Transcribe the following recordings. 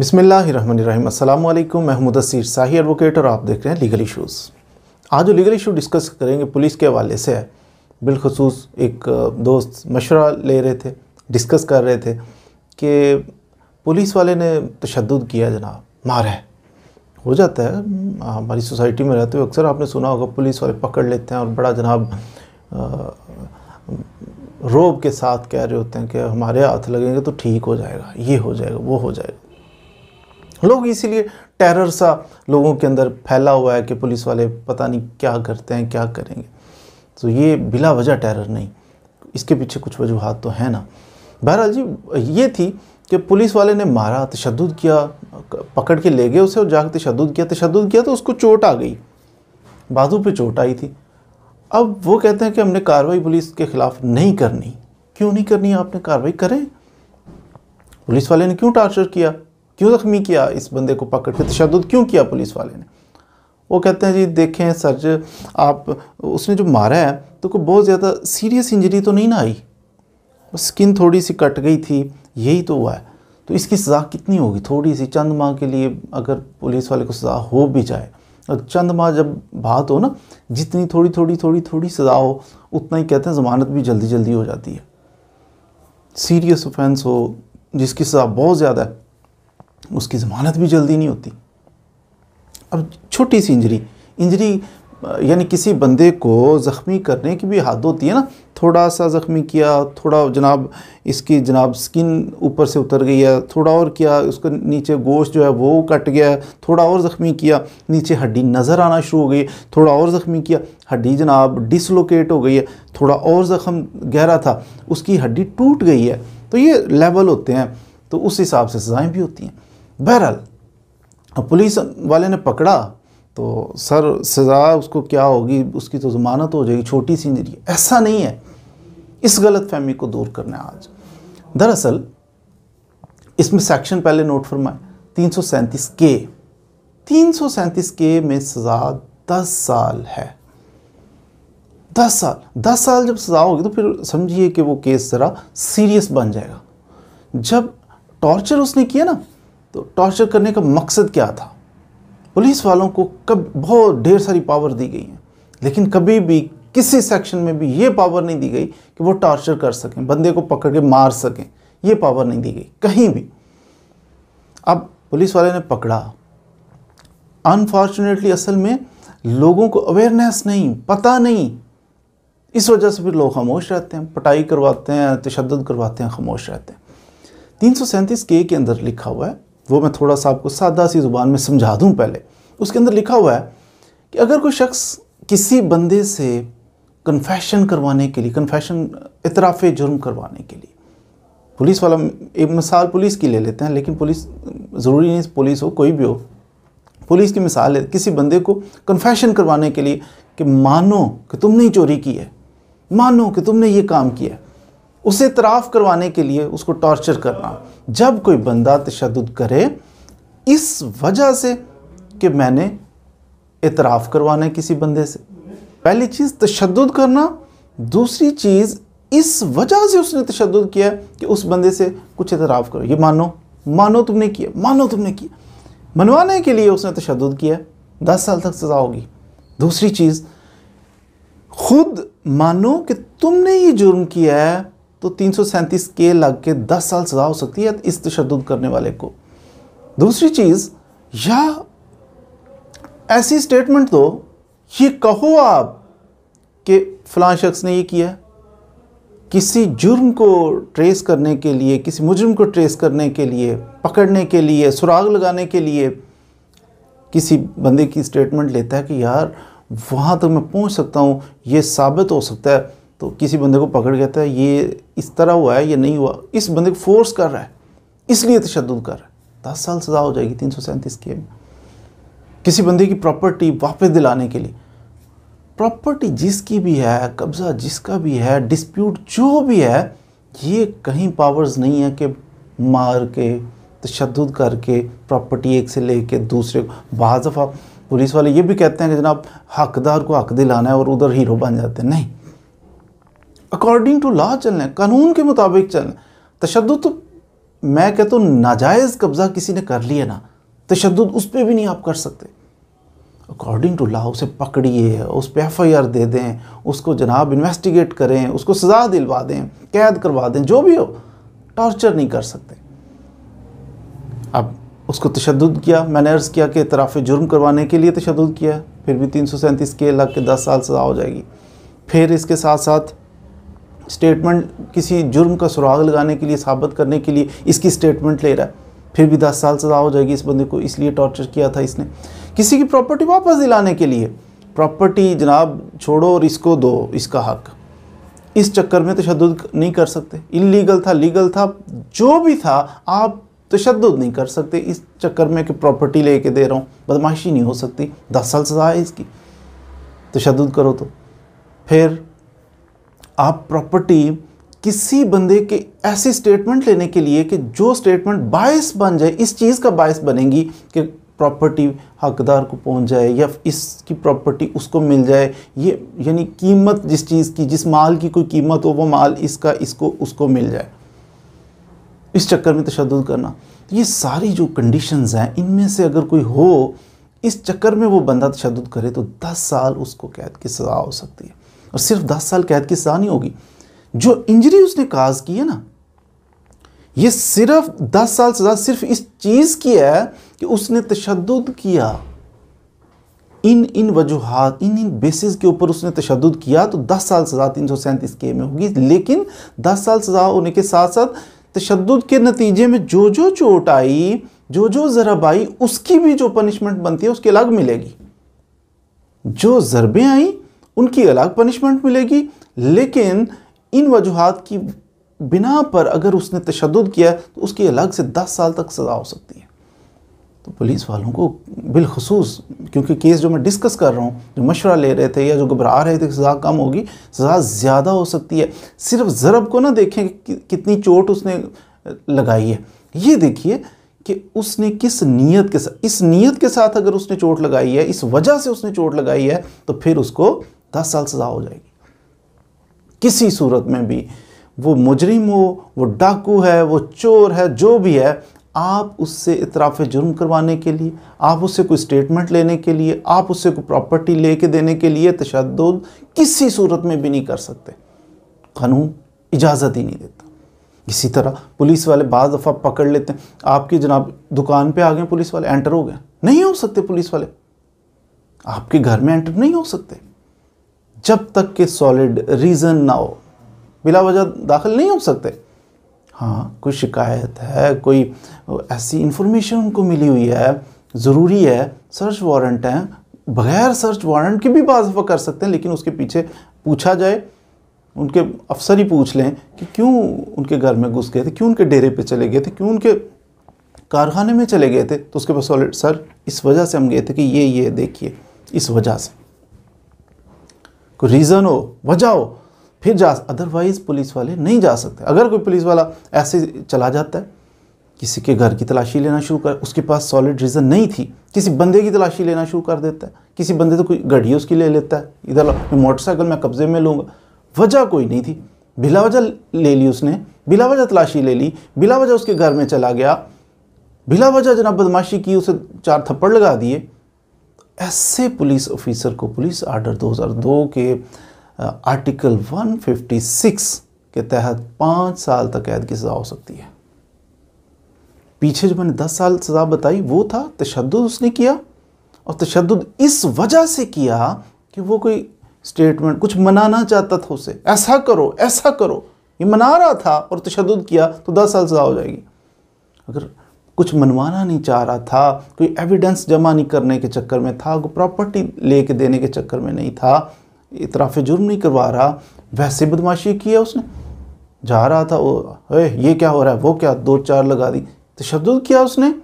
बिस्मिल्लाहिर्रहमानिर्रहीम। अस्सलाम वालेकुम। मैं मुदस्सिर शाही एडवोकेट और आप देख रहे हैं लीगल इश्यूज़। आज जो लीगल इशू डिस्कस करेंगे पुलिस के हवाले से है। बिलखसूस एक दोस्त मशवरा ले रहे थे, डिस्कस कर रहे थे कि पुलिस वाले ने तशद्दुद किया, जनाब मारा है। हो जाता है, हमारी सोसाइटी में रहते हुए अक्सर आपने सुना होगा पुलिस वाले पकड़ लेते हैं और बड़ा जनाब रोब के साथ कह रहे होते हैं कि हमारे हाथ लगेंगे तो ठीक हो जाएगा, ये हो जाएगा, वो हो जाएगा। लोग इसीलिए टेरर सा लोगों के अंदर फैला हुआ है कि पुलिस वाले पता नहीं क्या करते हैं, क्या करेंगे। तो ये बिला वजह टेरर नहीं, इसके पीछे कुछ वजूहात तो है ना। बहरहाल जी ये थी कि पुलिस वाले ने मारा, तशद्दुद किया, पकड़ के ले गए उसे और जाकर तशद्दुद किया तो उसको चोट आ गई, बाजू पे चोट आई थी। अब वो कहते हैं कि हमने कार्रवाई पुलिस के ख़िलाफ़ नहीं करनी। क्यों नहीं करनी? आपने कार्रवाई करें। पुलिस वाले ने क्यों टार्चर किया, क्यों ज़ख्मी किया इस बंदे को, पकड़ के तशद्दुद क्यों किया पुलिस वाले ने? वो कहते हैं जी देखें सर, आप उसने जो मारा है तो कोई बहुत ज़्यादा सीरियस इंजरी तो नहीं ना आई, स्किन थोड़ी सी कट गई थी, यही तो हुआ है। तो इसकी सज़ा कितनी होगी? थोड़ी सी, चंद माह के लिए अगर पुलिस वाले को सज़ा हो भी जाए, और चंद माह जब बात हो ना, जितनी थोड़ी सज़ा हो उतना ही कहते हैं ज़मानत भी जल्दी जल्दी हो जाती है। सीरियस ऑफेंस हो जिसकी सज़ा बहुत ज़्यादा है उसकी ज़मानत भी जल्दी नहीं होती। अब छोटी सी इंजरी यानी किसी बंदे को ज़ख्मी करने की भी हद होती है ना। थोड़ा सा ज़ख्मी किया, थोड़ा जनाब इसकी जनाब स्किन ऊपर से उतर गई है, थोड़ा और किया, उसका नीचे गोश्त जो है वो कट गया है, थोड़ा और ज़ख्मी किया, नीचे हड्डी नज़र आना शुरू हो गई, थोड़ा और ज़ख्मी किया, हड्डी जनाब डिसलोकेट हो गई है, थोड़ा और ज़ख्म गहरा था, उसकी हड्डी टूट गई है। तो ये लेवल होते हैं, तो उस हिसाब से सज़ाएँ भी होती हैं। बहरहाल अब पुलिस वाले ने पकड़ा तो सर सज़ा उसको क्या होगी, उसकी तो ज़मानत हो जाएगी, छोटी सी इंजरी। ऐसा नहीं है, इस गलत फहमी को दूर करना है आज। दरअसल इसमें सेक्शन पहले नोट फरमाए 337 के में सज़ा 10 साल है। 10 साल जब सज़ा होगी तो फिर समझिए कि वो केस ज़रा सीरियस बन जाएगा। जब टॉर्चर उसने किया ना, तो टॉर्चर करने का मकसद क्या था? पुलिस वालों को बहुत ढेर सारी पावर दी गई है, लेकिन कभी भी किसी सेक्शन में भी ये पावर नहीं दी गई कि वो टॉर्चर कर सकें, बंदे को पकड़ के मार सकें। ये पावर नहीं दी गई कहीं भी। अब पुलिस वाले ने पकड़ा, अनफॉर्चुनेटली असल में लोगों को अवेयरनेस नहीं, पता नहीं, इस वजह से फिर लोग खामोश रहते हैं, पिटाई करवाते हैं, तशद्दुद करवाते हैं, खामोश रहते हैं। 337 के अंदर लिखा हुआ है, वो मैं थोड़ा सा आपको सादा सी ज़ुबान में समझा दूं। पहले उसके अंदर लिखा हुआ है कि अगर कोई शख्स किसी बंदे से कन्फेशन करवाने के लिए, कन्फेशन इतराफ़ जुर्म करवाने के लिए, पुलिस वाला, एक मिसाल पुलिस की ले लेते हैं, लेकिन पुलिस ज़रूरी नहीं पुलिस हो, कोई भी हो, पुलिस की मिसाल है, किसी बंदे को कन्फेशन करवाने के लिए कि मानो कि तुमने ही चोरी की है, मानो कि तुमने ये काम किया है, उसे इतराफ़ करवाने के लिए उसको टॉर्चर करना। जब कोई बंदा तशद्दुद करे इस वजह से कि मैंने इतराफ़ करवाना है किसी बंदे से, पहली चीज़ तशद्दुद करना, दूसरी चीज़ इस वजह से उसने तशद्दुद किया कि उस बंदे से कुछ इतराफ़ करो, ये मानो तुमने किया, मनवाने के लिए उसने तशद्दुद किया, 10 साल तक सज़ा होगी। दूसरी चीज़ खुद मानो कि तुमने ये जुर्म किया है तो 337 के लग के 10 साल सज़ा हो सकती है इस तशद्दुद करने वाले को। दूसरी चीज़, या ऐसी स्टेटमेंट दो, ये कहो आप कि फ़लाँ शख्स ने ये किया है। किसी जुर्म को ट्रेस करने के लिए, किसी मुजरिम को ट्रेस करने के लिए, पकड़ने के लिए, सुराग लगाने के लिए किसी बंदे की स्टेटमेंट लेता है कि यार वहाँ तक मैं पहुँच सकता हूँ, ये साबित हो सकता है, तो किसी बंदे को पकड़ कहता है ये इस तरह हुआ है, ये नहीं हुआ, इस बंदे को फोर्स कर रहा है, इसलिए तशद्दुद कर रहा है, 10 साल सज़ा हो जाएगी 337 के में। किसी बंदे की प्रॉपर्टी वापस दिलाने के लिए, प्रॉपर्टी जिसकी भी है, कब्ज़ा जिसका भी है, डिस्प्यूट जो भी है, ये कहीं पावर्स नहीं है कि मार के तशद्दुद करके प्रॉपर्टी एक से लेके दूसरे को। बाज़ दफ़ा पुलिस वाले ये भी कहते हैं कि जनाब हकदार को हक दिलाना है और उधर हीरो बन जाते हैं। नहीं, अकॉर्डिंग टू लॉ चलना है, कानून के मुताबिक चलना है। तशद्दुद तो मैं कहता हूँ नाजायज़ कब्ज़ा किसी ने कर लिया ना, तशद्दुद उस पर भी नहीं आप कर सकते। अकॉर्डिंग टू लॉ उसे पकड़िए, उस पर FIR दे दें, उसको जनाब इन्वेस्टिगेट करें, उसको सज़ा दिलवा दें, कैद करवा दें, जो भी हो, टॉर्चर नहीं कर सकते। अब उसको तशद्दुद किया, मैंने अर्ज़ किया कि इतराफ़ जुर्म करवाने के लिए तशद्दुद किया, फिर भी 337 के लग के 10 साल सज़ा हो जाएगी। फिर इसके साथ साथ स्टेटमेंट किसी जुर्म का सुराग लगाने के लिए, साबित करने के लिए इसकी स्टेटमेंट ले रहा है, फिर भी 10 साल सज़ा हो जाएगी इस बंदे को, इसलिए टॉर्चर किया था इसने। किसी की प्रॉपर्टी वापस दिलाने के लिए, प्रॉपर्टी जनाब छोड़ो और इसको दो इसका हक, इस चक्कर में तशद्दुद नहीं कर सकते। इलीगल था, लीगल था, जो भी था, आप तशद्दुद नहीं कर सकते इस चक्कर में कि प्रॉपर्टी लेके दे रहा हूँ, बदमाशी नहीं हो सकती। 10 साल सज़ा है इसकी, तशद्दुद करो तो। फिर आप प्रॉपर्टी किसी बंदे के ऐसी स्टेटमेंट लेने के लिए कि जो स्टेटमेंट बायस बन जाए, इस चीज़ का बायस बनेगी कि प्रॉपर्टी हकदार को पहुंच जाए या इसकी प्रॉपर्टी उसको मिल जाए, ये यानी कीमत जिस चीज़ की, जिस माल की कोई कीमत हो, वो माल इसका इसको उसको मिल जाए, इस चक्कर में तशद्दुद करना। तो ये सारी जो कंडीशंस हैं, इनमें से अगर कोई हो, इस चक्कर में वो बंदा तशद्दुद करे, तो 10 साल उसको कैद की सज़ा हो सकती है। और सिर्फ 10 साल कैद की सज़ा नहीं होगी, जो इंजरी उसने काज की है ना, ये सिर्फ 10 साल सज़ा सिर्फ इस चीज़ की है कि उसने तशद्दुद किया, इन वजूहात, इन बेसिस के ऊपर उसने तशद्दुद किया, तो 10 साल सज़ा 337 के में होगी। लेकिन 10 साल सज़ा होने के साथ साथ तशद्दुद के नतीजे में जो जो चोट आई, जो जो ज़रब आई, उसकी भी जो पनिशमेंट बनती है उसकी अलग मिलेगी। जो ज़रबें आई उनकी अलग पनिशमेंट मिलेगी, लेकिन इन वजूहात की बिना पर अगर उसने तशद्दुद किया तो उसकी अलग से 10 साल तक सज़ा हो सकती है। तो पुलिस वालों को बिलखुसूस, क्योंकि केस जो मैं डिस्कस कर रहा हूँ, जो मशवरा ले रहे थे या जो घबरा रहे थे कि सज़ा कम होगी, सज़ा ज़्यादा हो सकती है। सिर्फ ज़रब को ना देखें कि कितनी चोट उसने लगाई है, ये देखिए कि उसने किस नीयत के साथ, इस नीयत के साथ अगर उसने चोट लगाई है, इस वजह से उसने चोट लगाई है, तो फिर उसको 10 साल सज़ा हो जाएगी। किसी सूरत में भी, वो मुजरिम हो, वो डाकू है, वो चोर है, जो भी है, आप उससे इतराफ़ जुर्म करवाने के लिए, आप उससे कोई स्टेटमेंट लेने के लिए, आप उससे कोई प्रॉपर्टी लेके देने के लिए तशद्दुद किसी सूरत में भी नहीं कर सकते। कानून इजाज़त ही नहीं देता। इसी तरह पुलिस वाले बाज़ दफ़ा पकड़ लेते हैं, आपकी जनाब दुकान पे आ गए पुलिस वाले, एंटर हो गए, नहीं हो सकते पुलिस वाले, आपके घर में एंटर नहीं हो सकते जब तक कि सॉलिड रीज़न ना हो, बिला वजह दाखिल नहीं हो सकते। हाँ, कोई शिकायत है, कोई ऐसी इंफॉर्मेशन उनको मिली हुई है, ज़रूरी है, सर्च वारंट है, बग़ैर सर्च वारंट के भी बाज़ दफ़ा कर सकते हैं, लेकिन उसके पीछे पूछा जाए, उनके अफसर ही पूछ लें कि क्यों उनके घर में घुस गए थे, क्यों उनके डेरे पे चले गए थे, क्यों उनके कारखाने में चले गए थे, तो उसके पास सॉलिड, सर इस वजह से हम गए थे कि ये देखिए, इस वजह से कोई रीज़न हो, वजह हो, फिर जा। अदरवाइज़ पुलिस वाले नहीं जा सकते। अगर कोई पुलिस वाला ऐसे चला जाता है, किसी के घर की तलाशी लेना शुरू कर, उसके पास सॉलिड रीज़न नहीं थी, किसी बंदे की तलाशी लेना शुरू कर देता है, किसी बंदे तो कोई गाड़ी उसकी ले लेता है, इधर मोटरसाइकिल मैं कब्जे में लूँगा, वजह कोई नहीं थी, बिला वजह ले ली उसने, बिला वजह तलाशी ले ली, बिला वजह उसके घर में चला गया, बिला वजह जनाब बदमाशी की, उसे 4 थप्पड़ लगा दिए। ऐसे पुलिस ऑफिसर को पुलिस आर्डर 2002 के आर्टिकल 156 के तहत 5 साल तक कैद की सज़ा हो सकती है। पीछे जो मैंने 10 साल सज़ा बताई वो था तशद्दुद उसने किया, और तशद्दुद इस वजह से किया कि वो कोई स्टेटमेंट कुछ मनाना चाहता था उसे, ऐसा करो ऐसा करो, ये मना रहा था और तशद्दुद किया तो 10 साल सज़ा हो जाएगी। अगर कुछ मनवाना नहीं चाह रहा था, कोई एविडेंस जमा नहीं करने के चक्कर में था, कोई प्रॉपर्टी लेके देने के चक्कर में नहीं था, इतराफ़ जुर्म नहीं करवा रहा, वैसे बदमाशी की है उसने, जा रहा था वो, ये क्या हो रहा है, वो क्या, 2-4 लगा दी, तशद्दुद किया उसने,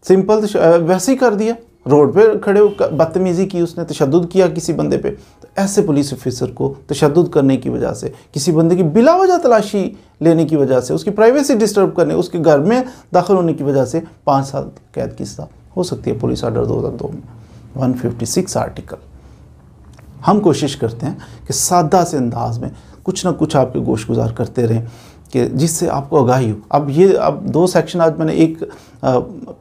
सिंपल वैसे ही कर दिया, रोड पे खड़े बदतमीज़ी की उसने, तशद्दुद किया किसी बंदे पे। तो ऐसे पुलिस ऑफिसर को तशद्दुद करने की वजह से, किसी बंदे की बिला वजह तलाशी लेने की वजह से, उसकी प्राइवेसी डिस्टर्ब करने, उसके घर में दाखिल होने की वजह से 5 साल कैद की सज़ा हो सकती है पुलिस आर्डर 2002 में 156 आर्टिकल। हम कोशिश करते हैं कि सादा से अंदाज में कुछ ना कुछ आपके गोश गुजार करते रहें, कि जिससे आपको आगाही हो। अब 2 सेक्शन आज मैंने एक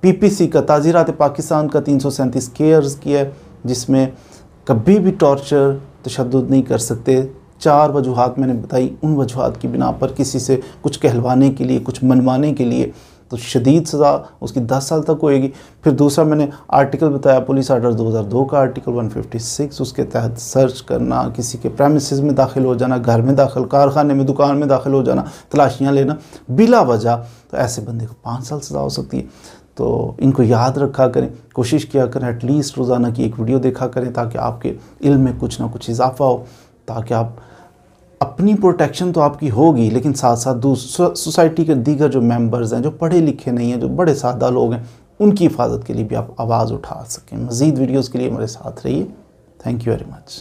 PPC का, ताज़ीरात पाकिस्तान का 337 के अर्ज़ किया है, जिसमें कभी भी टॉर्चर तशद्दुद नहीं कर सकते। 4 वजूहात मैंने बताई, उन वजूहात की बिना पर किसी से कुछ कहलवाने के लिए, कुछ मनवाने के लिए तो शदीद सज़ा उसकी 10 साल तक होएगी। फिर दूसरा मैंने आर्टिकल बताया पुलिस आर्डर 2002 का आर्टिकल 156, उसके तहत सर्च करना, किसी के प्रेमिसेस में दाखिल हो जाना, घर में दाखिल, कारखाने में, दुकान में दाखिल हो जाना, तलाशियाँ लेना बिला वजह, तो ऐसे बंदे को 5 साल सज़ा हो सकती है। तो इनको याद रखा करें, कोशिश किया करें एटलीस्ट रोज़ाना की एक वीडियो देखा करें, ताकि आपके इल्म में कुछ ना कुछ इजाफा हो, ताकि आप अपनी प्रोटेक्शन तो आपकी होगी, लेकिन साथ साथ सोसाइटी के दीगर जो मेंबर्स हैं, जो पढ़े लिखे नहीं हैं, जो बड़े सादा लोग हैं, उनकी हिफाजत के लिए भी आप आवाज़ उठा सकें। मज़ीद वीडियोज़ के लिए हमारे साथ रहिए। Thank you very much.